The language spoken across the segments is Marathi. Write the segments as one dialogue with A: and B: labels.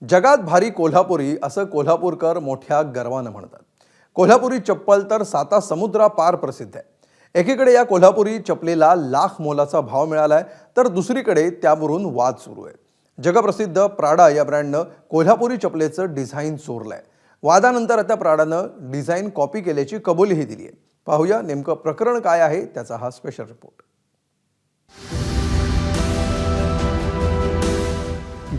A: जगात भारी कोल्हापुरी असं कोल्हापूरकर मोठ्या गर्वानं म्हणतात। कोल्हापुरी चप्पल तर 7 समुद्रापार प्रसिद्ध आहे। एकीकडे या कोल्हापुरी चपलेला लाख मोलाचा भाव मिळालाय, तर दुसरीकडे त्यावरून वाद सुरू आहे। जगप्रसिद्ध प्राडा या ब्रँडनं कोल्हापुरी चपलेचं डिझाईन चोरलंय। वादानंतर आता प्राडानं डिझाईन कॉपी केल्याची कबुलीही दिली आहे। पाहूया नेमकं प्रकरण काय आहे, त्याचा हा स्पेशल रिपोर्ट।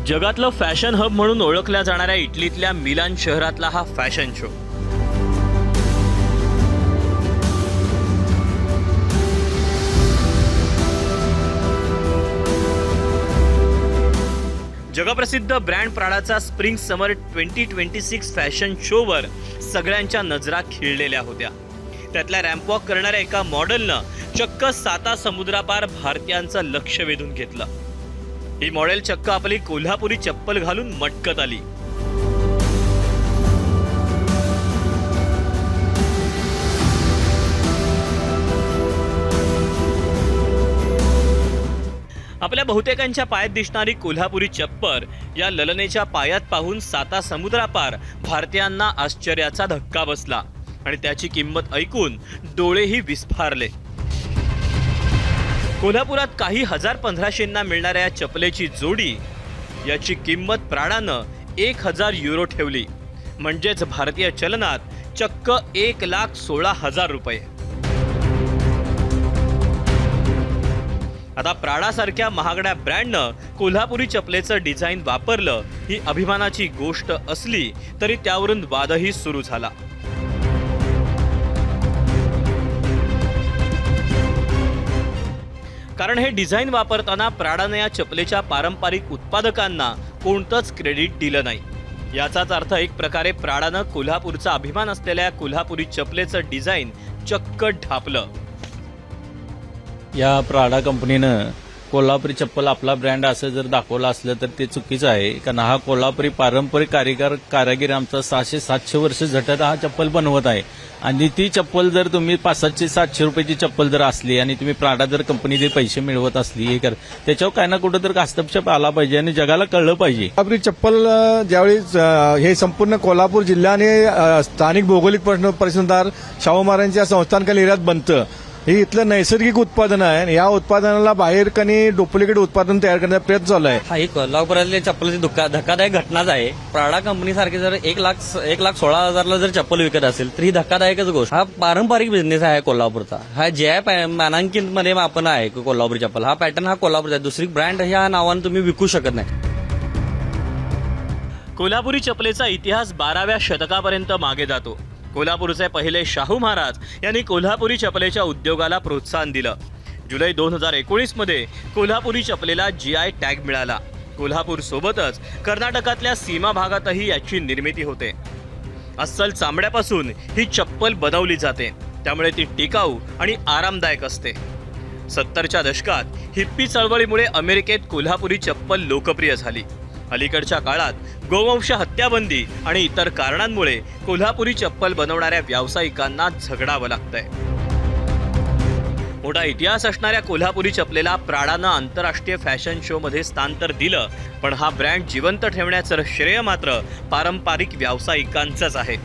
B: जगातलं फॅशन हब म्हणून ओळखल्या जाणाऱ्या इटलीतल्या मिलान शहरातला हा फॅशन शो। जगप्रसिद्ध ब्रँड प्राडाचा स्प्रिंग समर 2026 फॅशन शोवर सगळ्यांच्या नजरा खिळलेल्या होत्या। त्यातल्या रॅम्पवॉक करणाऱ्या एका मॉडेलनं चक्क 7 समुद्रापार भारतीयांचं लक्ष वेधून घेतलं। ही मॉडेल चक्क आपली कोल्हापुरी चप्पल घालून मटकत आली। आपल्या बहुतेकांच्या पायात दिसणारी कोल्हापुरी चप्पल या ललनेच्या पायात पाहून 7 समुद्रापार भारतीयांना आश्चर्याचा धक्का बसला आणि त्याची किंमत ऐकून डोळेही विस्फारले। कोल्हापुरात काही 1000-1500 मिळणाऱ्या या चपलेची जोडी याची किंमत प्राडानं 1000 युरो ठेवली, म्हणजेच भारतीय चलनात चक्क 1,16,000 रुपये। आता प्राडासारख्या महागड्या ब्रँडनं कोल्हापुरी चपलेचं डिझाईन वापरलं ही अभिमानाची गोष्ट असली तरी त्यावरून वादही सुरू झाला। कारण हे डिझाईन वापरताना प्राडानं या चपलेच्या पारंपरिक उत्पादकांना कोणतंच क्रेडिट दिलं नाही। याचाच अर्थ एक प्रकारे प्राडानं कोल्हापूरचा अभिमान असलेल्या कोल्हापुरी चपलेचं डिझाईन चक्क ढापलं।
C: या प्राडा कंपनीनं कोल्हापुरी चप्पल आपला ब्रँड असं जर दाखवलं असलं तर ते चुकीचं आहे, कारण हा कोल्हापुरी पारंपरिक कारागीर आमचा 600-700 वर्ष झटत हा चप्पल बनवत आहे। आणि ती चप्पल जर तुम्ही 500-700 रुपयाची चप्पल जर असली आणि तुम्ही प्राडा जर कंपनी पैसे मिळवत असली हे कर, त्याच्यावर काय ना कुठं तर हस्तक्षेप आला पाहिजे आणि जगाला कळलं पाहिजे।
D: कोल्हापुरी चप्पल ज्यावेळी हे संपूर्ण कोल्हापूर जिल्हा आणि स्थानिक भौगोलिक परिसरात शाहू महाराजांच्या संस्थानकालीन एरियात बनतं। हे इथलं नैसर्गिक उत्पादन आहे आणि या उत्पादनाला बाहेर कनी डुप्लिकेट उत्पादन तयार करण्याचा प्रयत्न चालू आहे।
E: हा ही कोल्हापुरातली चप्पलची धक्कादायक घटनाच आहे। प्राडा कंपनी सारखी जर 1,16,000ला जर चप्पल विकत असेल तर ही धक्कादायकच गोष्ट। हा पारंपरिक बिझनेस आहे कोल्हापूरचा। हा ज्या मानांकित मध्ये आपण आहे कोल्हापुरी चप्पल, हा पॅटर्न हा कोल्हापूरचा आहे। दुसरी ब्रँड ह्या नावाने तुम्ही विकू शकत नाही।
B: कोल्हापुरी चपलेचा इतिहास 12व्या शतकापर्यंत मागे जातो। कोल्हापूरचे पहिले शाहू महाराज यांनी कोल्हापुरी चपलेच्या उद्योगाला प्रोत्साहन दिलं। जुलै 2019 मध्ये कोल्हापुरी चपलेला GI टॅग मिळाला। कोल्हापूर सोबतच कर्नाटकातल्या सीमा भागातही याची निर्मिती होते। अस्सल चामड्यापासून ही चप्पल बनवली जाते, त्यामुळे ती टिकाऊ आणि आरामदायक असते। 70च्या दशकात हिप्पी चळवळीमुळे अमेरिकेत कोल्हापुरी चप्पल लोकप्रिय झाली। अलीकडच्या काळात गोवंश हत्याबंदी आणि इतर कारणांमुळे कोल्हापुरी चप्पल बनवणाऱ्या व्यावसायिकांना झगडावं लागतंय। मोठा इतिहास असणाऱ्या कोल्हापुरी चपलेला प्राडानं आंतरराष्ट्रीय फॅशन शो मध्ये स्थान तर दिलं, पण हा ब्रँड जिवंत ठेवण्याचं श्रेय मात्र पारंपरिक व्यावसायिकांचंच आहे।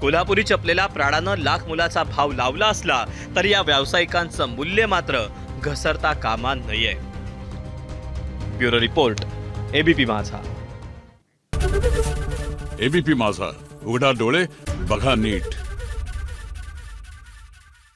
B: कोल्हापुरी चपलेला प्राडानं लाख मोलाचा भाव लावला असला तरी या व्यावसायिकांचं मूल्य मात्र घसरता कामा नये। ब्युरो रिपोर्ट, ABP माझा।
F: ABP माझा, उघडा डोळे बघा नीट।